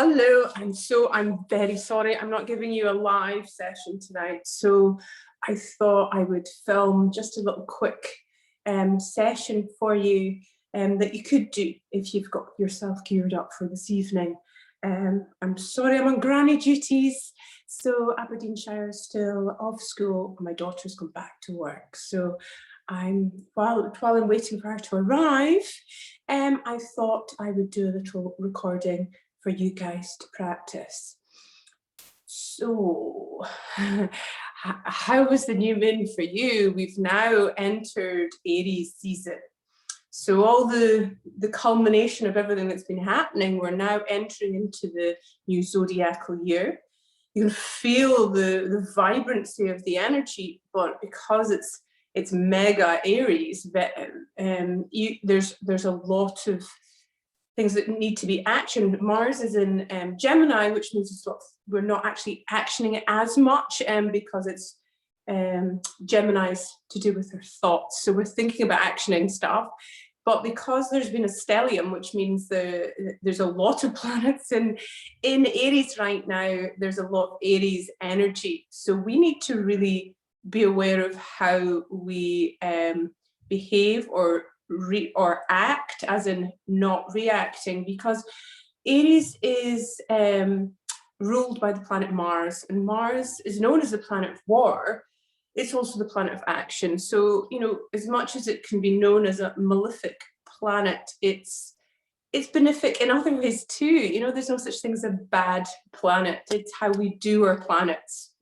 Hello, I'm very sorry I'm not giving you a live session tonight. So I thought I would film just a little quick session for you that you could do if you've got yourself geared up for this evening. I'm sorry I'm on granny duties. So Aberdeenshire is still off school. My daughter's gone back to work. So while I'm waiting for her to arrive, I thought I would do a little recording for you guys to practice. So, how was the new moon for you? We've now entered Aries season. So all the culmination of everything that's been happening, we're now entering into the new zodiacal year. You can feel the vibrancy of the energy, but because it's mega Aries, there's a lot of things that need to be actioned. Mars is in Gemini, which means we're not actually actioning it as much because it's Gemini's to do with our thoughts. So we're thinking about actioning stuff. But because there's been a stellium, which means there's a lot of planets in Aries right now, there's a lot of Aries energy. So we need to really be aware of how we behave or act, as in not reacting, because Aries is ruled by the planet Mars, and Mars is known as the planet of war. It's also the planet of action. So, you know, as much as it can be known as a malefic planet, it's benefic in other ways too. You know, there's no such thing as a bad planet. It's how we do our planets.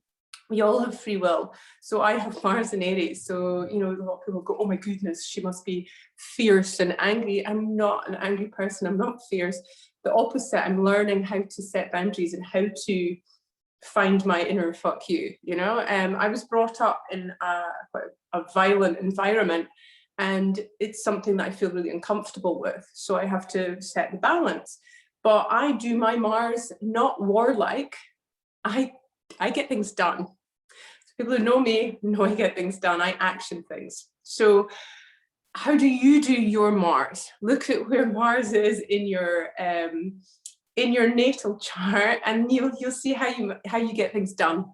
We all have free will. So I have Mars in Aries. So, you know, a lot of people go, oh my goodness, she must be fierce and angry. I'm not an angry person. I'm not fierce. The opposite. I'm learning how to set boundaries and how to find my inner fuck you, you know. I was brought up in a violent environment, and it's something that I feel really uncomfortable with. So I have to set the balance. But I do my Mars not warlike. I get things done. So people who know me know I get things done. I action things. So how do you do your Mars? Look at where Mars is in your natal chart, and you'll see how you get things done.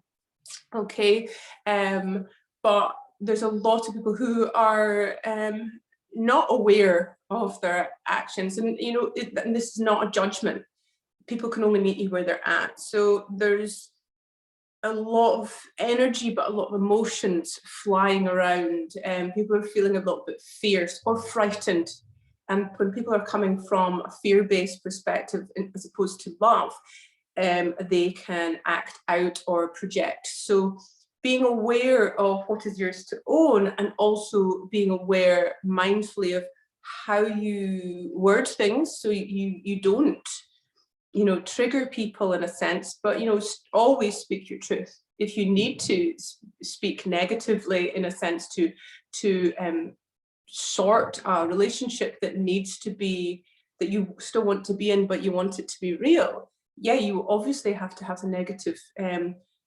Okay, but there's a lot of people who are not aware of their actions, and you know, and this is not a judgment. People can only meet you where they're at. So there's a lot of energy, but a lot of emotions flying around, and people are feeling a little bit fierce or frightened. And when people are coming from a fear-based perspective as opposed to love, they can act out or project. So being aware of what is yours to own, and also being aware mindfully of how you word things, so you don't, you know, trigger people in a sense, but, you know, always speak your truth. If you need to speak negatively in a sense to sort a relationship that needs to be, that you still want to be in, but you want it to be real, yeah, you obviously have to have the negative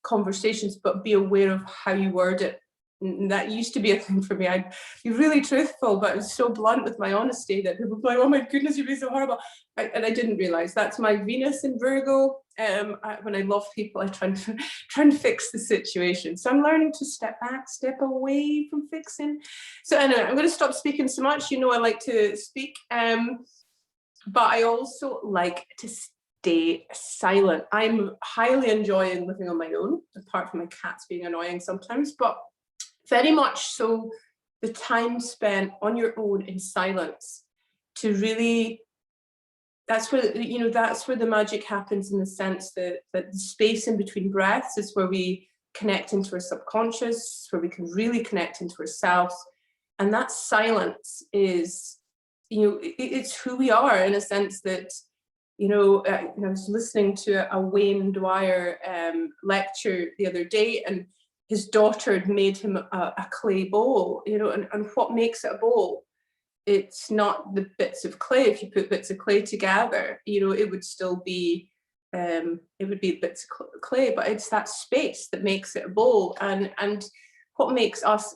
conversations, but be aware of how you word it. And that used to be a thing for me. I'd be really truthful, but I was so blunt with my honesty that people were like, oh my goodness, you're being so horrible. And I didn't realize that's my Venus in Virgo. When I love people, I try and fix the situation. So I'm learning to step back, step away from fixing. So anyway, I'm going to stop speaking so much. You know, I like to speak, but I also like to stay silent. I'm highly enjoying living on my own, apart from my cats being annoying sometimes, but very much so the time spent on your own in silence to really, that's where, you know, that's where the magic happens, in the sense that the space in between breaths is where we connect into our subconscious, where we can really connect into ourselves. And that silence is, you know, it's who we are, in a sense that, you know, I was listening to a Wayne Dwyer lecture the other day, and his daughter had made him a clay bowl, you know, and what makes it a bowl? It's not the bits of clay. If you put bits of clay together, you know, it would still be, it would be bits of clay, but it's that space that makes it a bowl. And what makes us,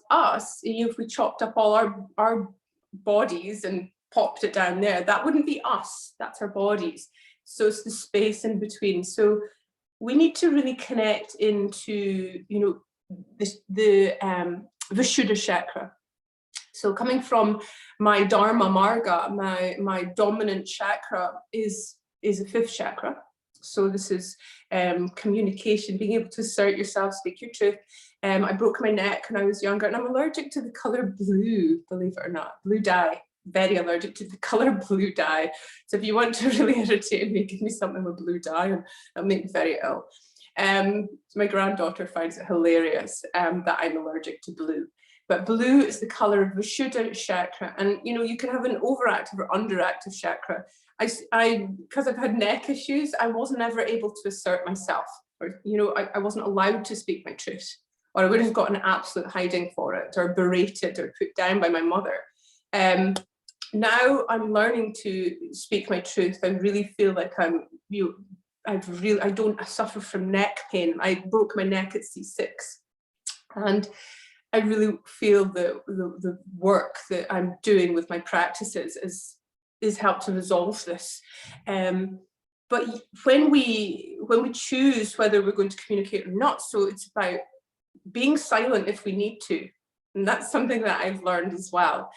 you know, if we chopped up all our bodies and popped it down there. That wouldn't be us, that's our bodies. So it's the space in between. So we need to really connect into, you know, the Vishuddha chakra. So coming from my Dharma Marga, my dominant chakra is a fifth chakra. So this is communication, being able to assert yourself, speak your truth. I broke my neck when I was younger, and I'm allergic to the color blue, believe it or not, blue dye. Very allergic to the color blue dye. So if you want to really irritate me, give me something with blue dye, and that'll make me very ill. My granddaughter finds it hilarious that I'm allergic to blue. But blue is the color of Vishuddha chakra, and you know, you can have an overactive or underactive chakra. Because I've had neck issues, I wasn't ever able to assert myself, or you know, I wasn't allowed to speak my truth, or I would have got an absolute hiding for it, or berated or put down by my mother. Now I'm learning to speak my truth. I really feel like I don't suffer from neck pain. I broke my neck at C6, and I really feel the work that I'm doing with my practices is help to resolve this. But when we choose whether we're going to communicate or not, so it's about being silent if we need to. And that's something that I've learned as well.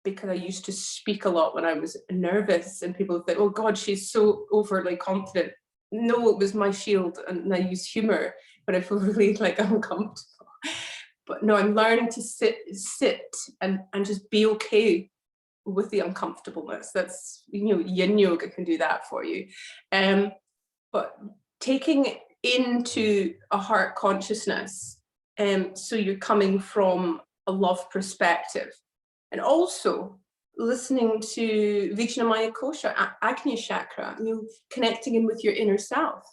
Because I used to speak a lot when I was nervous, and people would think, oh God, she's so overly confident. No, it was my shield, and I use humor, but I feel really like uncomfortable. But no, I'm learning to sit and just be okay with the uncomfortableness. That's, you know, yin yoga can do that for you. But taking into a heart consciousness, so you're coming from a love perspective, and also listening to Vijnanamaya Kosha, Agnya chakra, you know, connecting in with your inner self.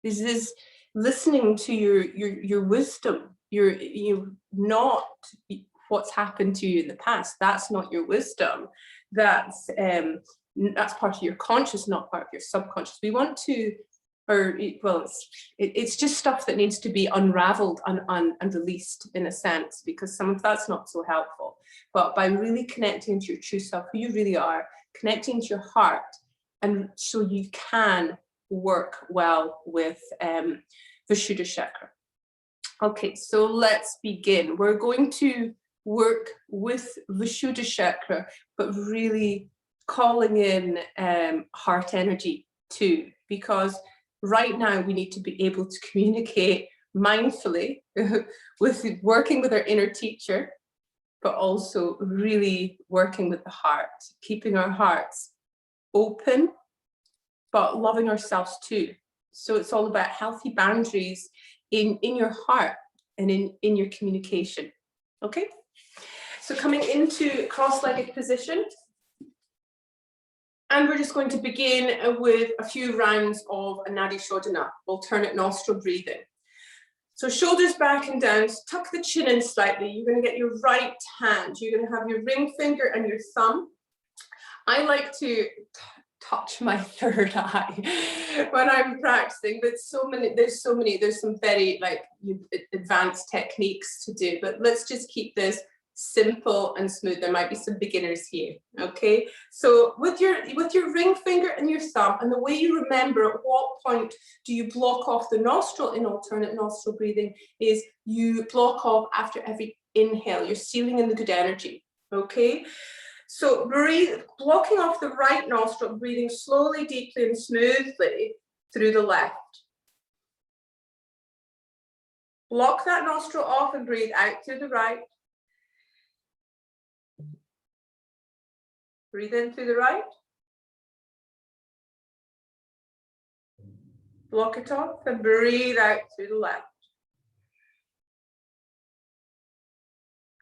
This is listening to your wisdom, you not what's happened to you in the past. That's not your wisdom. That's part of your conscious, not part of your subconscious. We want to, or well, it's just stuff that needs to be unraveled and released in a sense, because some of that's not so helpful. But by really connecting to your true self, who you really are, connecting to your heart, and so you can work well with Vishuddha chakra. Okay, so let's begin. We're going to work with Vishuddha chakra, but really calling in heart energy too, because right now we need to be able to communicate mindfully with working with our inner teacher, but also really working with the heart, keeping our hearts open, but loving ourselves too. So it's all about healthy boundaries in your heart and in your communication. Okay, so coming into cross-legged position, and we're just going to begin with a few rounds of a Nadi Shodhana, alternate nostril breathing. So shoulders back and down, tuck the chin in slightly. You're going to get your right hand, you're going to have your ring finger and your thumb. I like to touch my third eye when I'm practicing, but there's some very like advanced techniques to do, but let's just keep this simple and smooth. There might be some beginners here. Okay, so with your ring finger and your thumb, and the way you remember at what point do you block off the nostril in alternate nostril breathing is you block off after every inhale. You're sealing in the good energy. Okay, so breathe, blocking off the right nostril, breathing slowly, deeply and smoothly through the left. Block that nostril off and breathe out through the right. Breathe in through the right. Block it off and breathe out through the left.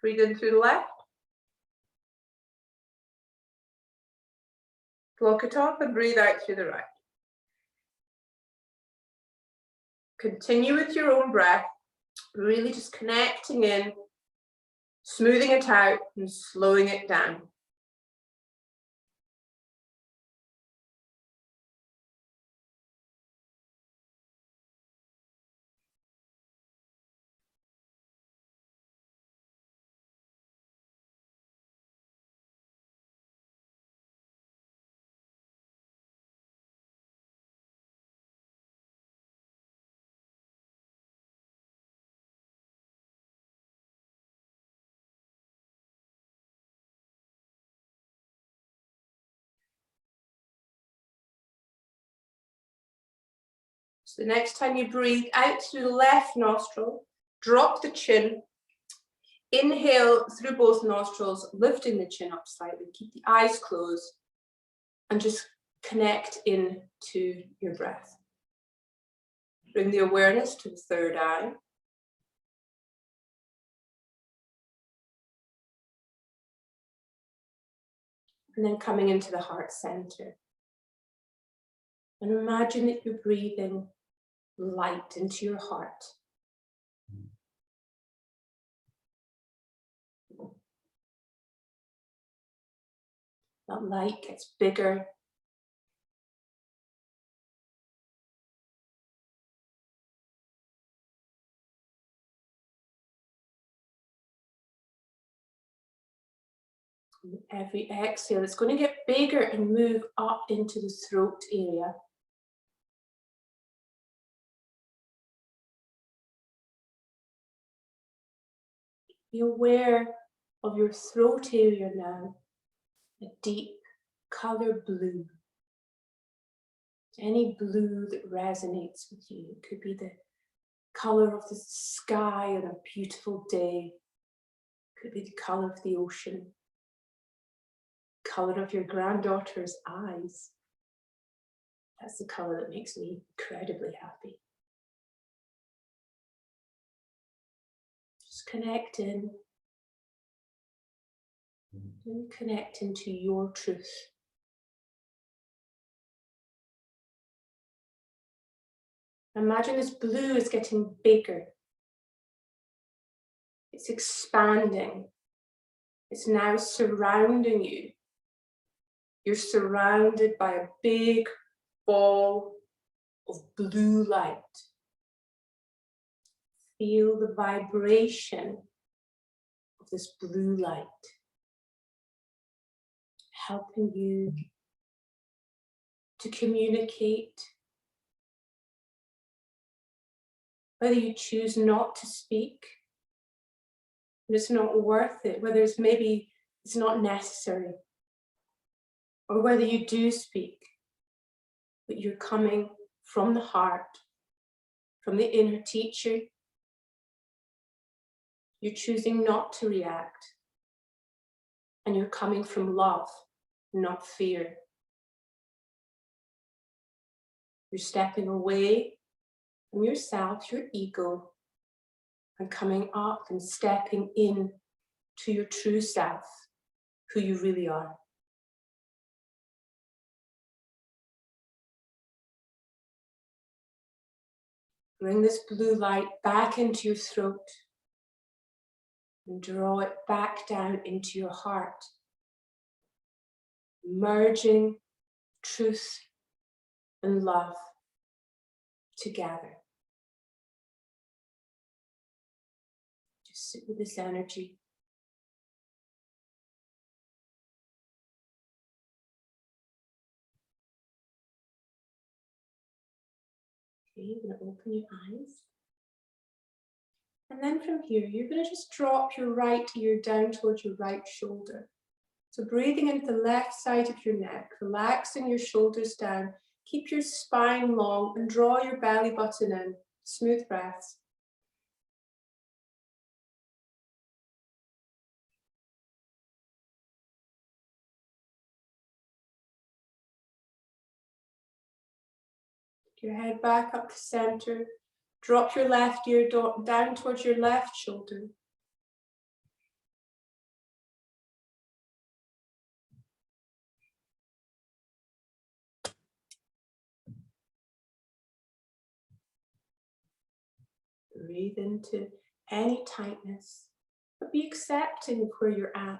Breathe in through the left. Block it off and breathe out through the right. Continue with your own breath, really just connecting in, smoothing it out and slowing it down. So the next time you breathe out through the left nostril, drop the chin, inhale through both nostrils, lifting the chin up slightly, keep the eyes closed, and just connect in to your breath. Bring the awareness to the third eye. And then coming into the heart center. And imagine that you're breathing light into your heart. That light gets bigger. And every exhale, it's going to get bigger and move up into the throat area. Be aware of your throat area now, a deep color blue. Any blue that resonates with you. It could be the color of the sky on a beautiful day. It could be the color of the ocean. Color of your granddaughter's eyes. That's the color that makes me incredibly happy. Just connect in. And connect into your truth. Imagine this blue is getting bigger. It's expanding. It's now surrounding you. You're surrounded by a big ball of blue light. Feel the vibration of this blue light, helping you to communicate. Whether you choose not to speak, but it's not worth it, whether it's maybe it's not necessary, or whether you do speak, but you're coming from the heart, from the inner teacher. You're choosing not to react, and you're coming from love, not fear. You're stepping away from yourself, your ego, and coming up and stepping in to your true self, who you really are. Bring this blue light back into your throat and draw it back down into your heart, merging truth and love together. Just sit with this energy. Okay, you're going to open your eyes. And then from here, you're going to just drop your right ear down towards your right shoulder. So breathing into the left side of your neck, relaxing your shoulders down, keep your spine long and draw your belly button in. Smooth breaths. Your head back up to center. Drop your left ear down towards your left shoulder. Breathe into any tightness, but be accepting of where you're at.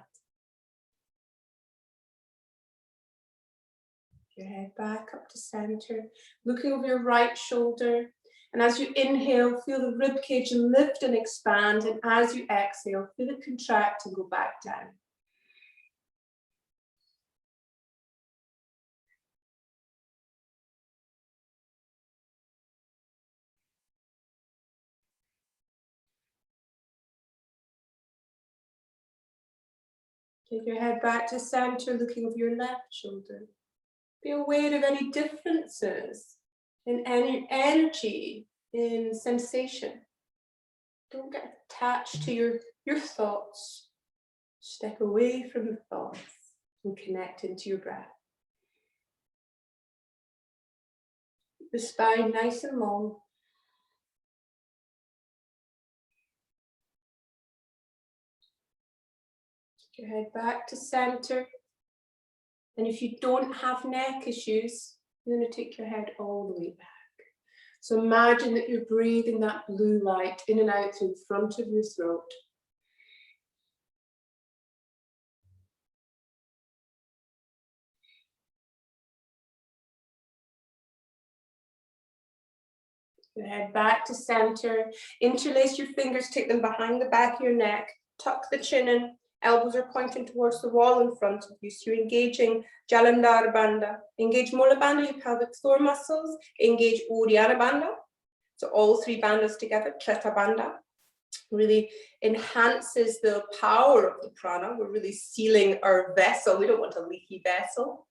Your head back up to center, looking over your right shoulder. And as you inhale, feel the rib cage lift and expand. And as you exhale, feel it contract and go back down. Take your head back to center, looking over your left shoulder. Be aware of any differences in energy, in sensation. Don't get attached to your thoughts. Step away from the thoughts and connect into your breath. Keep the spine nice and long. Take your head back to center. And if you don't have neck issues, you're going to take your head all the way back. So imagine that you're breathing that blue light in and out through the front of your throat. Your head back to center. Interlace your fingers, take them behind the back of your neck. Tuck the chin in. Elbows are pointing towards the wall in front of you. So you're engaging Jalandhar Bandha. Engage Mula Bandha, your pelvic floor muscles. Engage Uddiyana Bandha. So all three bandhas together, Treta Bandha. Really enhances the power of the prana. We're really sealing our vessel. We don't want a leaky vessel.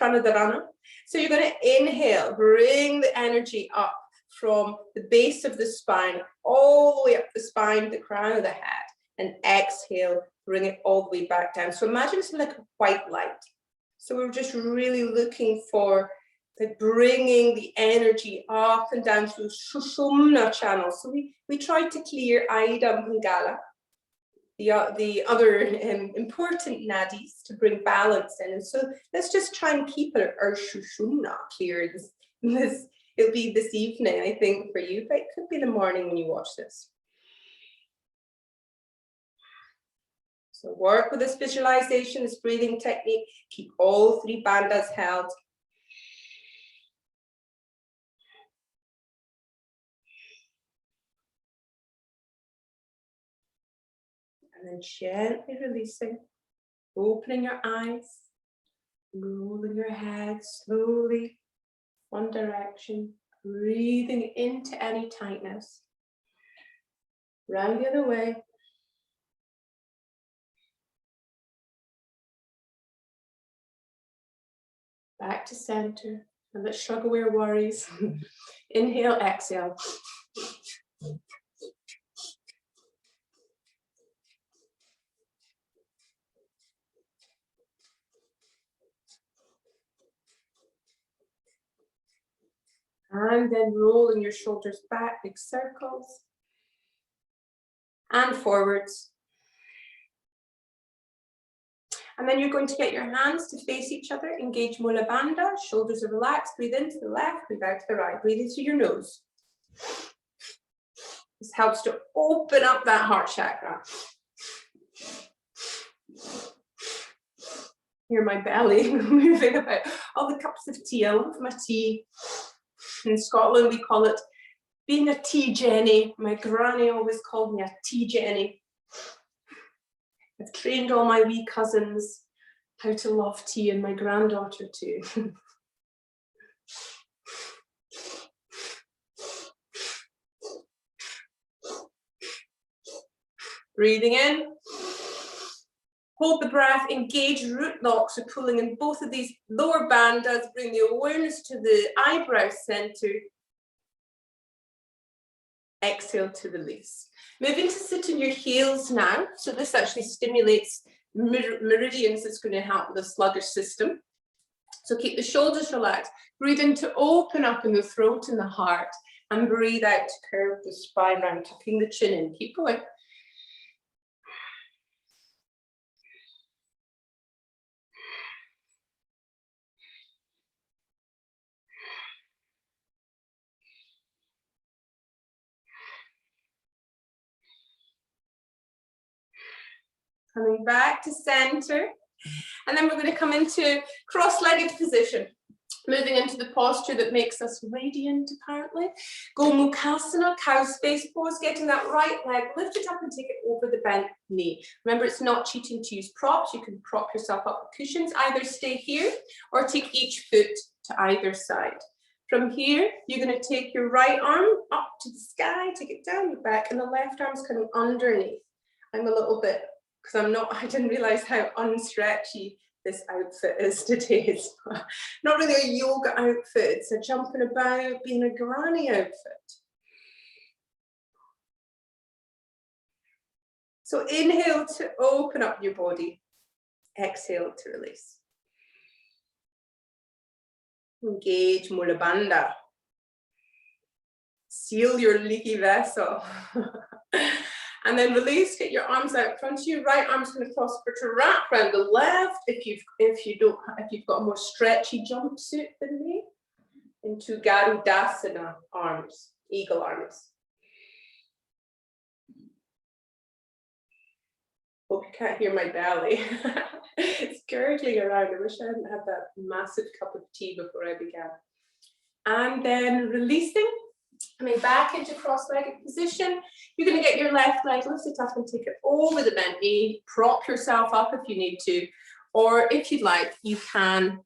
Pranadharana. So you're going to inhale, bring the energy up from the base of the spine, all the way up the spine, the crown of the head, and exhale, bring it all the way back down. So imagine it's like a white light. So we're just really looking for bringing the energy up and down through Sushumna channel. So we try to clear Ida Pingala, the other important nadis, to bring balance in. And so let's just try and keep our Sushumna clear. It'll be this evening, I think, for you, but it could be the morning when you watch this. So work with this visualization, this breathing technique. Keep all three bandhas held. And then gently releasing, opening your eyes, rolling your head slowly, one direction, breathing into any tightness. Round the other way. Back to center. And let's shrug away our worries. Inhale, exhale. And then rolling your shoulders back, big circles. And forwards. And then you're going to get your hands to face each other, engage Mula Bandha, shoulders are relaxed, breathe into the left, breathe out to the right, breathe into your nose. This helps to open up that heart chakra. Hear my belly moving about. All the cups of tea, I love my tea. In Scotland, we call it being a tea Jenny. My granny always called me a tea Jenny. I've trained all my wee cousins how to love tea, and my granddaughter too. Breathing in. Hold the breath, engage root locks, so pulling in both of these lower bandhas, bring the awareness to the eyebrow center. Exhale to release. Moving to sit in your heels now. So this actually stimulates meridians. It's going to help with the sluggish system. So keep the shoulders relaxed. Breathe in to open up in the throat and the heart. And breathe out to curve the spine round, tucking the chin in. Keep going. Coming back to center. And then we're going to come into cross-legged position. Moving into the posture that makes us radiant, apparently. Gomukhasana, cow's face pose, getting that right leg, lift it up and take it over the bent knee. Remember, it's not cheating to use props. You can prop yourself up with cushions. Either stay here or take each foot to either side. From here, you're going to take your right arm up to the sky, take it down your back, and the left arm's coming underneath. I'm a little bit, because I didn't realize how unstretchy this outfit is today. It's not really a yoga outfit, it's a jumping about, being a granny outfit. So inhale to open up your body, exhale to release. Engage Mula Bandha. Seal your leaky vessel. And then release, get your arms out in front of you. Right arm's going to cross over to wrap around the left. If you've got a more stretchy jumpsuit than me, into Garudasana arms, eagle arms. Hope you can't hear my belly. It's gurgling around. I wish I hadn't had that massive cup of tea before I began. And then releasing, coming back into cross-legged position. You're going to get your left leg lifted up and take it over the bent knee. Prop yourself up if you need to, or if you'd like, you can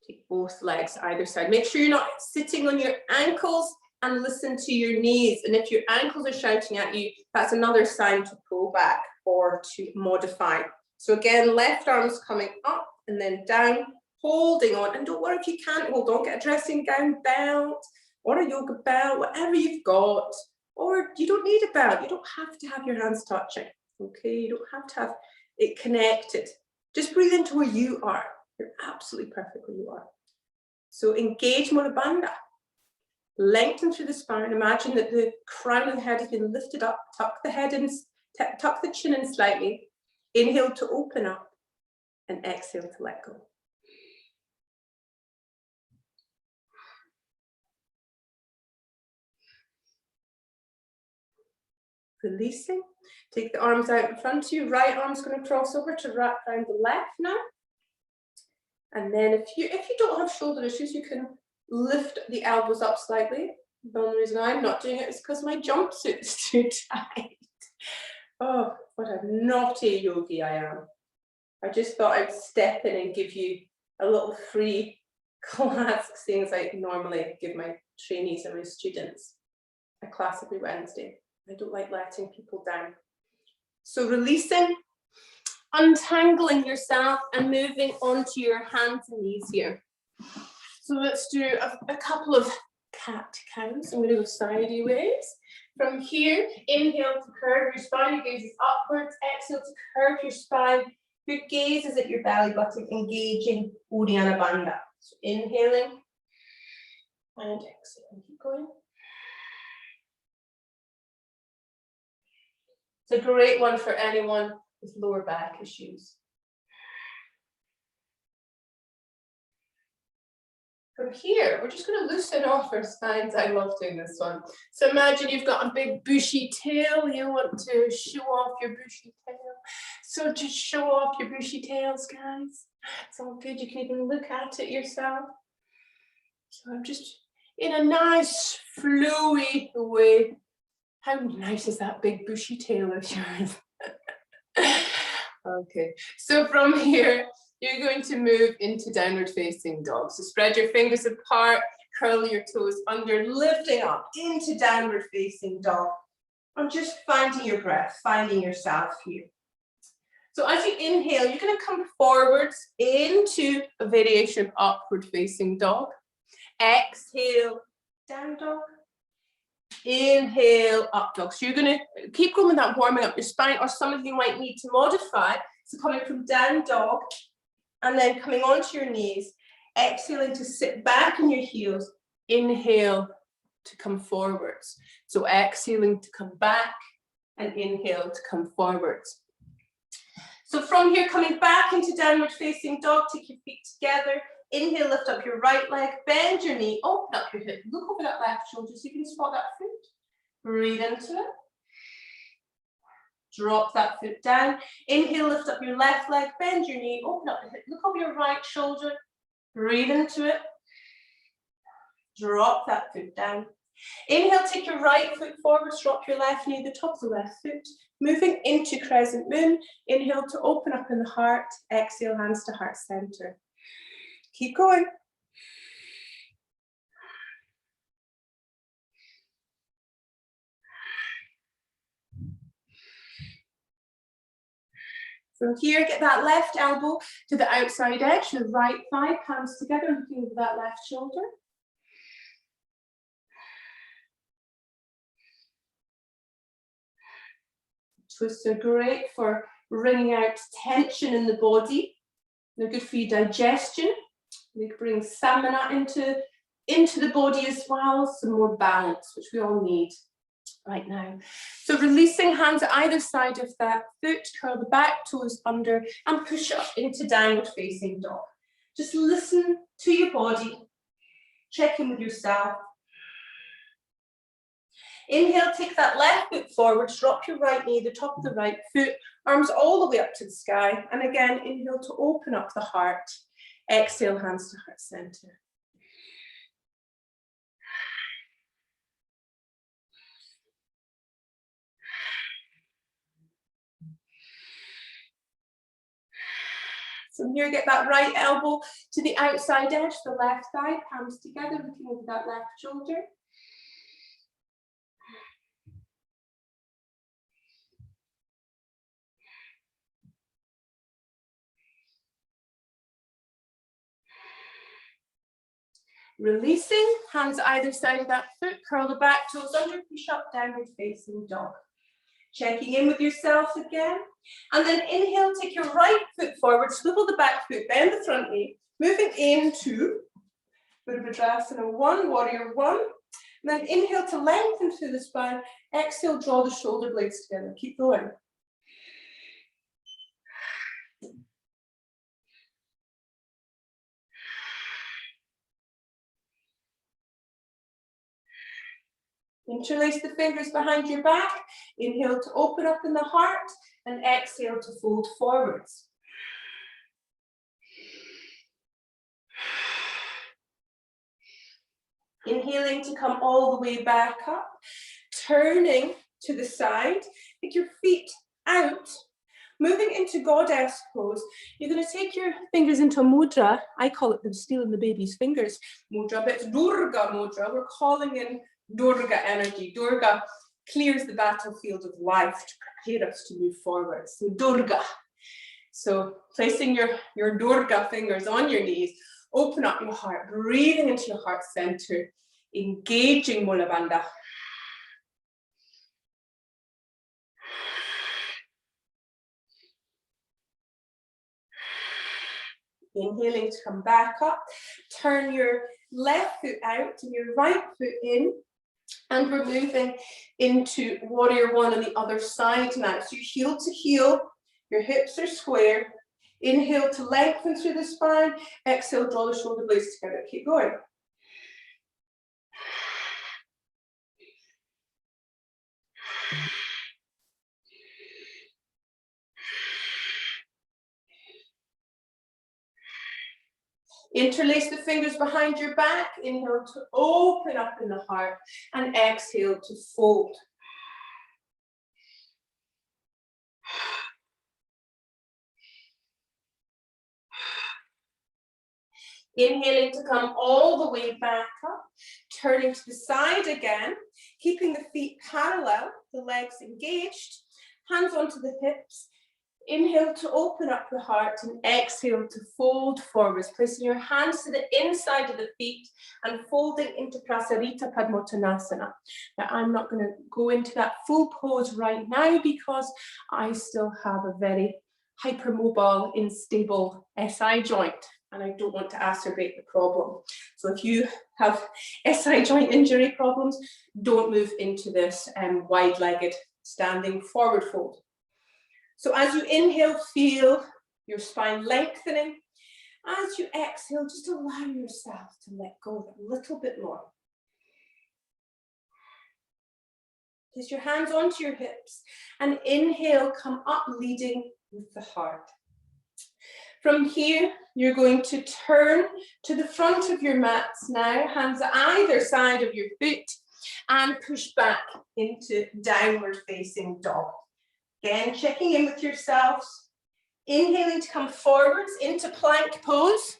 take both legs either side. Make sure you're not sitting on your ankles and listen to your knees. And if your ankles are shouting at you, that's another sign to pull back or to modify. So again, left arm's coming up and then down, holding on. And don't worry if you can't hold on, get a dressing gown belt or a yoga belt, whatever you've got. Or you don't need a belt. You don't have to have your hands touching, okay? You don't have to have it connected. Just breathe into where you are. You're absolutely perfect where you are. So engage Mula Bandha. Lengthen through the spine. Imagine that the crown of the head has been lifted up. Tuck the head in, tuck the chin in slightly. Inhale to open up and exhale to let go. Releasing. Take the arms out in front of you. Right arm's going to cross over to wrap around the left now. And then if you don't have shoulder issues, you can lift the elbows up slightly. The only reason I'm not doing it is because my jumpsuit is too tight. Oh, what a naughty yogi I am. I just thought I'd step in and give you a little free class, seeing as I normally give my trainees and my students a class every Wednesday. I don't like letting people down. So releasing, untangling yourself and moving onto your hands and knees here. So let's do a couple of cat cows. I'm going to go sideways. From here, inhale to curve your spine, your gaze is upwards. Exhale to curve your spine. Your gaze is at your belly button, engaging Uddiyana Bandha. So inhaling and exhaling. Keep going. It's a great one for anyone with lower back issues. From here, we're just going to loosen off our spines. I love doing this one. So imagine you've got a big bushy tail. You want to show off your bushy tail. So just show off your bushy tails, guys. It's all good. You can even look at it yourself. So I'm just in a nice, flowy way. How nice is that big bushy tail of yours? Okay, so from here, you're going to move into downward facing dog. So spread your fingers apart, curl your toes under, lifting up into downward facing dog. And just finding your breath, finding yourself here. So as you inhale, you're going to come forwards into a variation of upward facing dog. Exhale, down dog. Inhale, up dog. So you're going to keep going with that, warming up your spine, or some of you might need to modify. So coming from down dog, and then coming onto your knees, exhaling to sit back on your heels, inhale to come forwards. So exhaling to come back and inhale to come forwards. So from here, coming back into downward facing dog, take your feet together. Inhale, lift up your right leg, bend your knee, open up your hip, look over that left shoulder so you can spot that foot. Breathe into it. Drop that foot down. Inhale, lift up your left leg, bend your knee, open up the hip, look over your right shoulder. Breathe into it. Drop that foot down. Inhale, take your right foot forward, drop your left knee, the top of the left foot. Moving into crescent moon. Inhale to open up in the heart. Exhale, hands to heart center. Keep going. From here, get that left elbow to the outside edge, the right thigh, palms together, looking over that left shoulder. Twists are great for wringing out tension in the body. They're good for your digestion. They bring stamina into the body as well, some more balance, which we all need right now. So releasing hands at either side of that foot, curl the back toes under and push up into downward facing dog. Just listen to your body, check in with yourself. Inhale, take that left foot forward, drop your right knee, the top of the right foot, arms all the way up to the sky. And again, inhale to open up the heart. Exhale, hands to heart center. From here, get that right elbow to the outside edge, the left thigh, palms together, looking over that left shoulder. Releasing, hands either side of that foot, curl the back toes under, push up, downward facing dog. Checking in with yourself again. And then inhale, take your right foot forward, swivel the back foot, bend the front knee, moving into Virabhadrasana 1, Warrior 1. And then inhale to lengthen through the spine, exhale, draw the shoulder blades together. Keep going. Interlace the fingers behind your back. Inhale to open up in the heart and exhale to fold forwards. Inhaling to come all the way back up. Turning to the side. Take your feet out. Moving into goddess pose. You're going to take your fingers into a mudra. I call it the stealing the baby's fingers mudra, but it's Durga mudra. We're calling in Durga energy. Durga clears the battlefield of life to prepare us to move forward. So Durga. So placing your Durga fingers on your knees, open up your heart, breathing into your heart center, engaging Mula Bandha. Inhaling to come back up, turn your left foot out and your right foot in, and we're moving into Warrior 1 on the other side now. So you heel to heel, your hips are square. Inhale to lengthen through the spine, exhale, draw the shoulder blades together. Keep going. Interlace the fingers behind your back. Inhale to open up in the heart and exhale to fold. Inhaling to come all the way back up, turning to the side again, keeping the feet parallel, the legs engaged, hands onto the hips. Inhale to open up the heart and exhale to fold forwards, placing your hands to the inside of the feet and folding into Prasarita Padmottanasana. Now, I'm not going to go into that full pose right now because I still have a very hypermobile, unstable SI joint, and I don't want to acerbate the problem. So if you have SI joint injury problems, don't move into this wide-legged standing forward fold. So as you inhale, feel your spine lengthening. As you exhale, just allow yourself to let go a little bit more. Place your hands onto your hips and inhale, come up leading with the heart. From here, you're going to turn to the front of your mats now, hands at either side of your foot, and push back into downward facing dog. Again, checking in with yourselves. Inhaling to come forwards into plank pose.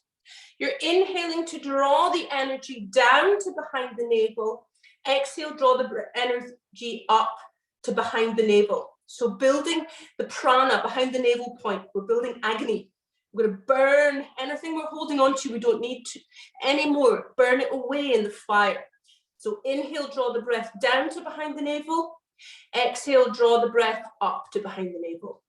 You're inhaling to draw the energy down to behind the navel. Exhale, draw the energy up to behind the navel. So building the prana behind the navel point, we're building agony. We're going to burn anything we're holding on to, we don't need to anymore. Burn it away in the fire. So inhale, draw the breath down to behind the navel. Exhale, draw the breath up to behind the navel.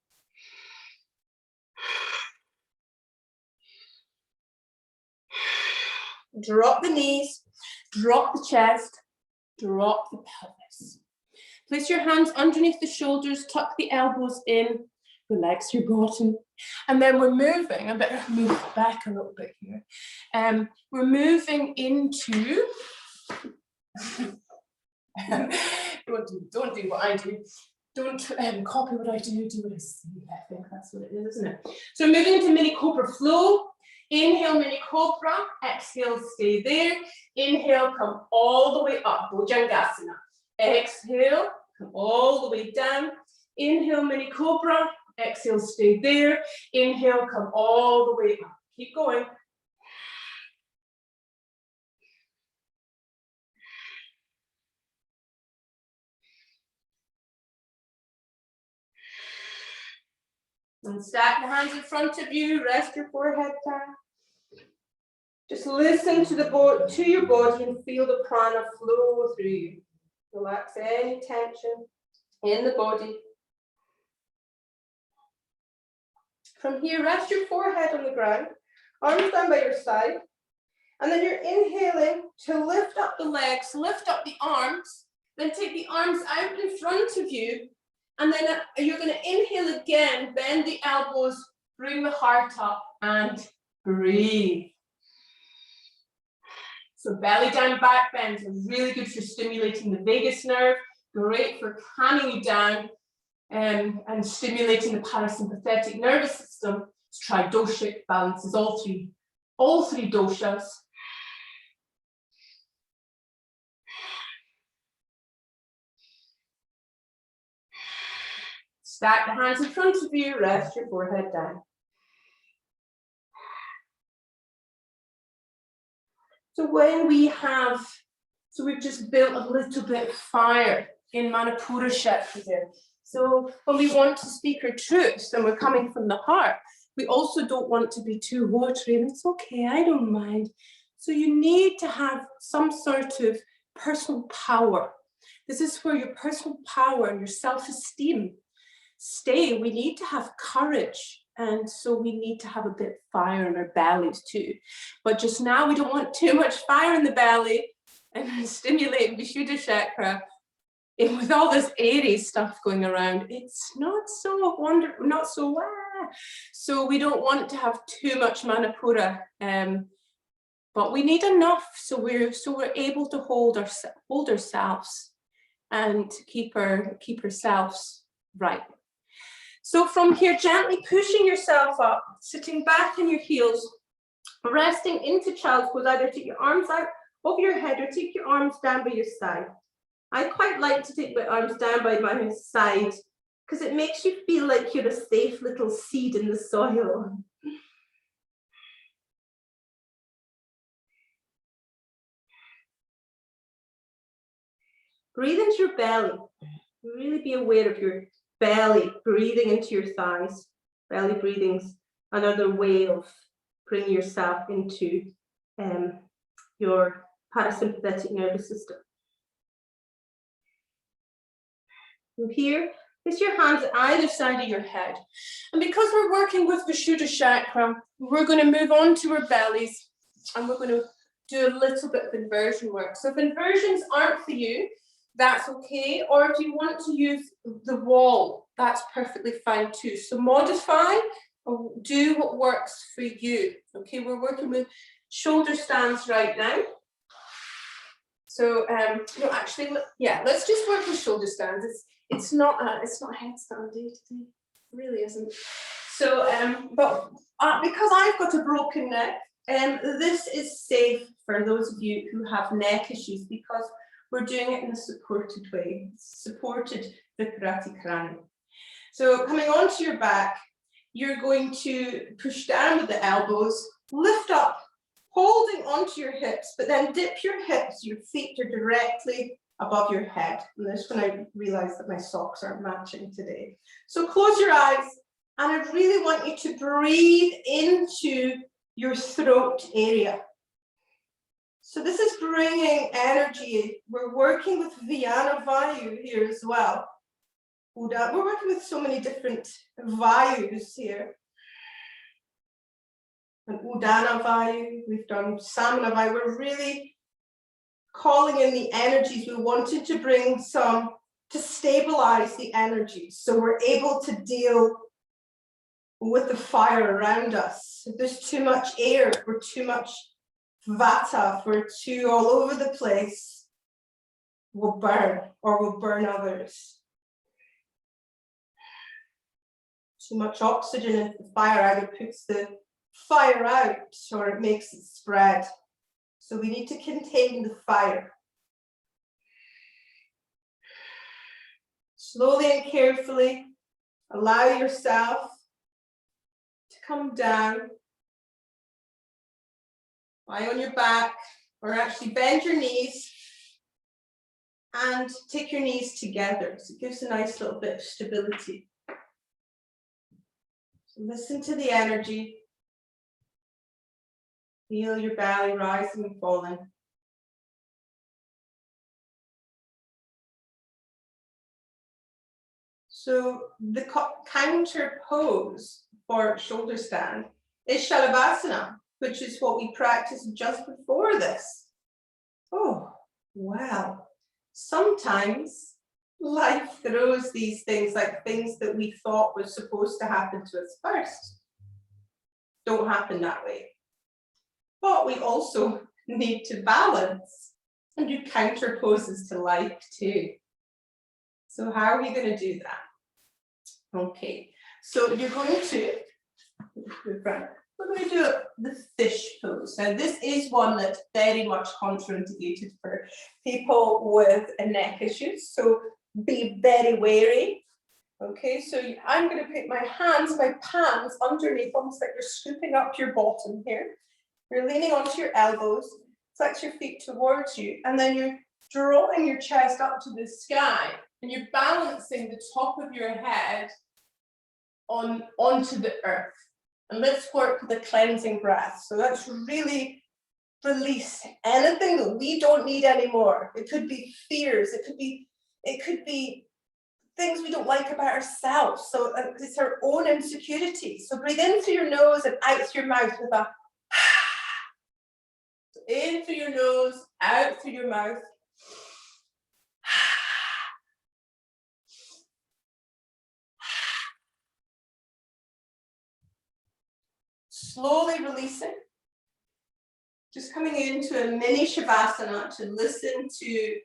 Drop the knees, drop the chest, drop the pelvis. Place your hands underneath the shoulders, tuck the elbows in, relax your bottom. And then we're moving, I better move back a little bit here. We're moving into, don't do what I do. Don't copy what I do, do what I see. I think that's what it is, isn't it? So moving into mini cobra flow. Inhale, mini cobra. Exhale, stay there. Inhale, come all the way up, Bhujangasana. Exhale, come all the way down. Inhale, mini cobra. Exhale, stay there. Inhale, come all the way up. Keep going. And stack the hands in front of you. Rest your forehead down. Just listen to your body and feel the prana flow through you. Relax any tension in the body. From here, rest your forehead on the ground, arms down by your side, and then you're inhaling to lift up the legs, lift up the arms, then take the arms out in front of you, and then you're going to inhale again, bend the elbows, bring the heart up, and breathe. So belly down, back bends are really good for stimulating the vagus nerve, great for calming you down and stimulating the parasympathetic nervous system. It's tridoshic, balances all three doshas. Stack the hands in front of you, rest your forehead down. So we've just built a little bit of fire in Manipura Chakra there. So when we want to speak our truth and we're coming from the heart, we also don't want to be too watery, and it's okay, I don't mind. So you need to have some sort of personal power. This is where your personal power and your self-esteem stay. We need to have courage. And so we need to have a bit of fire in our bellies too. But just now we don't want too much fire in the belly and stimulating Vishudha Chakra. And with all this airy stuff going around, it's not so wonderful, not so wow. So we don't want to have too much Manipura, but we need enough so we're able to hold ourselves and keep ourselves right. So from here, gently pushing yourself up, sitting back on your heels, resting into child's pose. Either take your arms out over your head or take your arms down by your side. I quite like to take my arms down by my side because it makes you feel like you're a safe little seed in the soil. Breathe into your belly. Really be aware of your belly, breathing into your thighs. Belly breathing's another way of bringing yourself into your parasympathetic nervous system. From here, place your hands at either side of your head. And because we're working with Vishudha Chakra, we're going to move on to our bellies and we're going to do a little bit of inversion work. So if inversions aren't for you, that's okay. Or if you want to use the wall, that's perfectly fine too. So modify or do what works for you. Okay, we're working with shoulder stands right now. So no, actually, yeah, let's just work with shoulder stands. It's not a headstand day today. It really isn't. So, but because I've got a broken neck, this is safe for those of you who have neck issues because we're doing it in a supported way, supported Viparati Karani. So coming onto your back, you're going to push down with the elbows, lift up, holding onto your hips, but then dip your hips. Your feet are directly above your head. And this when I realized that my socks aren't matching today. So close your eyes, and I really want you to breathe into your throat area. So this is bringing energy. We're working with Vyana Vayu here as well. We're working with so many different Vayus here. And Udana Vayu, we've done Samana Vayu. We're really calling in the energies. We wanted to bring some to stabilize the energies so we're able to deal with the fire around us. If there's too much air or too much vata, if we're too all over the place, we'll burn or we'll burn others. Too much oxygen into the fire either puts the fire out or it makes it spread. So we need to contain the fire. Slowly and carefully allow yourself to come down. Lie on your back, or actually bend your knees and take your knees together. So it gives a nice little bit of stability. So listen to the energy. Feel your belly rising and falling. So the counter pose for shoulder stand is Shalabhasana, which is what we practiced just before this. Oh, wow. Sometimes life throws these things, like things that we thought was supposed to happen to us first, don't happen that way. But we also need to balance and do counter poses to life too. So how are we going to do that? Okay, so you're going to, we're going to do the fish pose. Now this is one that's very much contraindicated for people with neck issues, so be very wary. Okay, so I'm going to put my hands, my palms underneath, almost like you're scooping up your bottom here. You're leaning onto your elbows, flex your feet towards you, and then you're drawing your chest up to the sky, and you're balancing the top of your head onto the earth. And let's work with a cleansing breath. So let's really release anything that we don't need anymore. It could be fears, it could be things we don't like about ourselves. So it's our own insecurity. So breathe in through your nose and out through your mouth with a so in through your nose, out through your mouth. Slowly releasing. Just coming into a mini Shavasana to listen to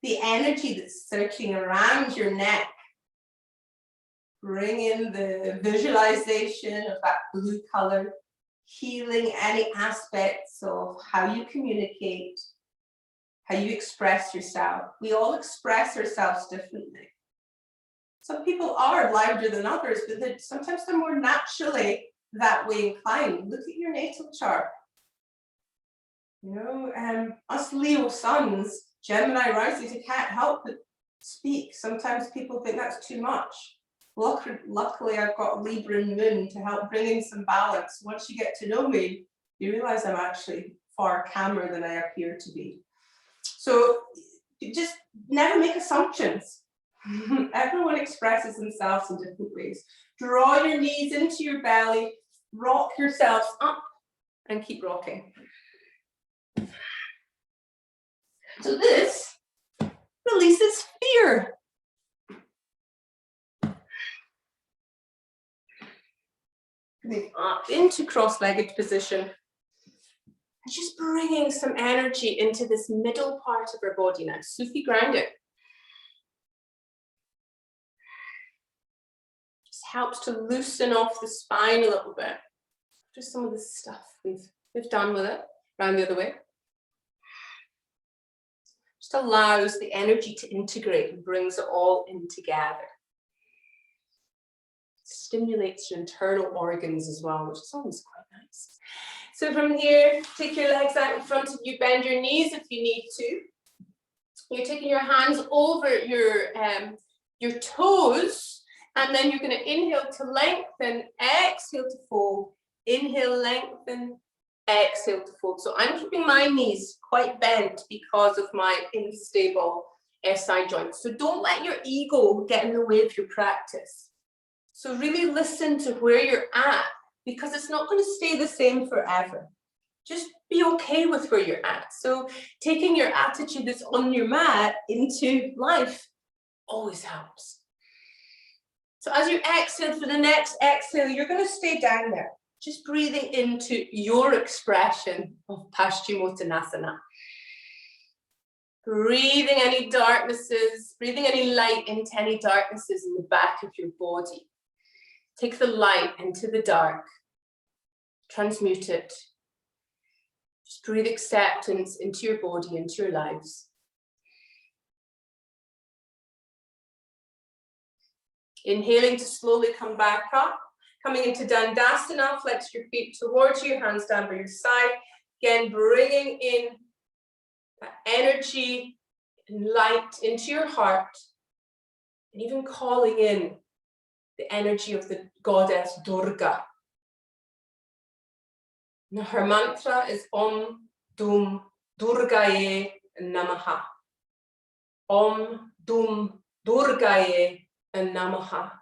the energy that's circling around your neck. Bring in the visualization of that blue color, healing any aspects of how you communicate, how you express yourself. We all express ourselves differently. Some people are louder than others, but sometimes they're more naturally that way inclined. Look at your natal chart. You know, us Leo suns, Gemini risings, you can't help but speak. Sometimes people think that's too much. Luckily, I've got Libra and Moon to help bring in some balance. Once you get to know me, you realize I'm actually far calmer than I appear to be. So just never make assumptions. Everyone expresses themselves in different ways. Draw your knees into your belly, rock yourselves up, and keep rocking. So this releases fear. Move up into cross-legged position. And just bringing some energy into this middle part of our body now. Sufi grounding. Just helps to loosen off the spine a little bit. Just some of the stuff we've done with it. Round the other way. Just allows the energy to integrate and brings it all in together. Stimulates your internal organs as well, which is always quite nice. So from here, take your legs out in front of you, bend your knees if you need to. You're taking your hands over your toes, and then you're going to inhale to lengthen, exhale to fold, inhale, lengthen, exhale to fold. So I'm keeping my knees quite bent because of my unstable SI joint. So don't let your ego get in the way of your practice. So really listen to where you're at, because it's not going to stay the same forever. Just be okay with where you're at. So taking your attitude that's on your mat into life always helps. So as you exhale for the next exhale, you're going to stay down there, just breathing into your expression of Paschimottanasana. Breathing any darknesses, breathing any light into any darknesses in the back of your body. Take the light into the dark, transmute it. Just breathe acceptance into your body, into your lives. Inhaling to slowly come back up. Coming into Dandasana, flex your feet towards you, hands down by your side. Again, bringing in that energy and light into your heart. And even calling in the energy of the goddess Durga. Now her mantra is Om Dum Durgaye Namaha. Om Dum Durgaye Namaha.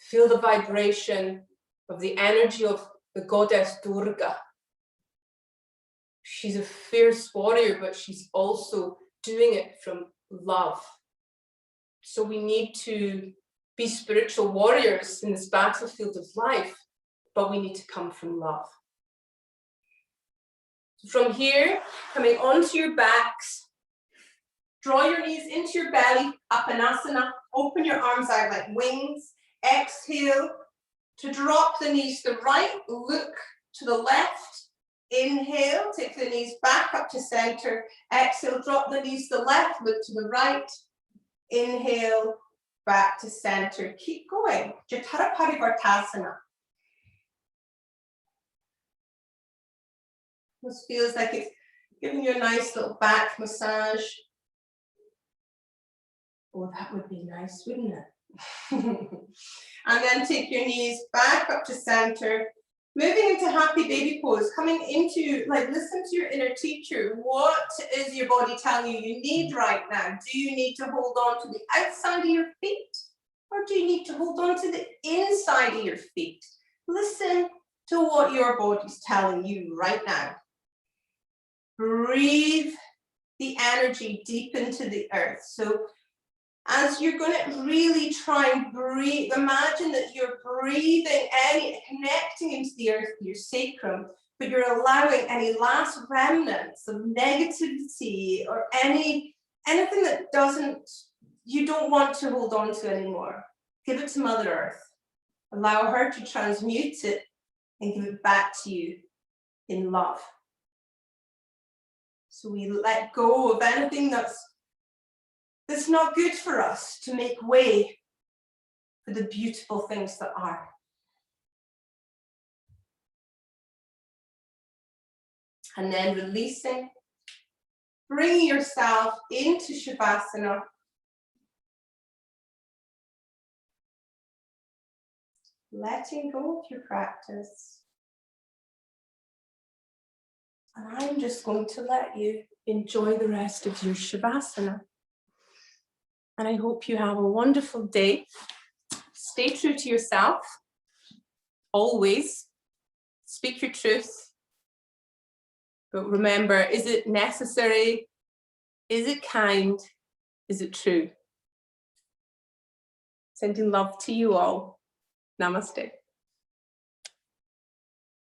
Feel the vibration of the energy of the goddess Durga. She's a fierce warrior, but she's also doing it from love. So we need to be spiritual warriors in this battlefield of life, but we need to come from love. From here, coming onto your backs, draw your knees into your belly, Apanasana, open your arms out like wings, exhale to drop the knees to the right, look to the left, inhale, take the knees back up to center, exhale, drop the knees to the left, look to the right, inhale, back to center, keep going, Jatara Parivartasana. This feels like it's giving you a nice little back massage. Oh, that would be nice, wouldn't it? And then take your knees back up to center, moving into happy baby pose, coming into, like, listen to your inner teacher. What is your body telling you need right now? Do you need to hold on to the outside of your feet? Or do you need to hold on to the inside of your feet? Listen to what your body's telling you right now. Breathe the energy deep into the earth. So as you're going to really try and breathe, imagine that you're breathing, connecting into the earth, your sacrum, but you're allowing any last remnants of negativity or anything that you don't want to hold on to anymore. Give it to Mother Earth. Allow her to transmute it and give it back to you in love. So we let go of anything that's not good for us, to make way for the beautiful things that are. And then releasing, bringing yourself into Shavasana. Letting go of your practice. And I'm just going to let you enjoy the rest of your Shavasana. And I hope you have a wonderful day. Stay true to yourself. Always. Speak your truth. But remember, is it necessary? Is it kind? Is it true? Sending love to you all. Namaste.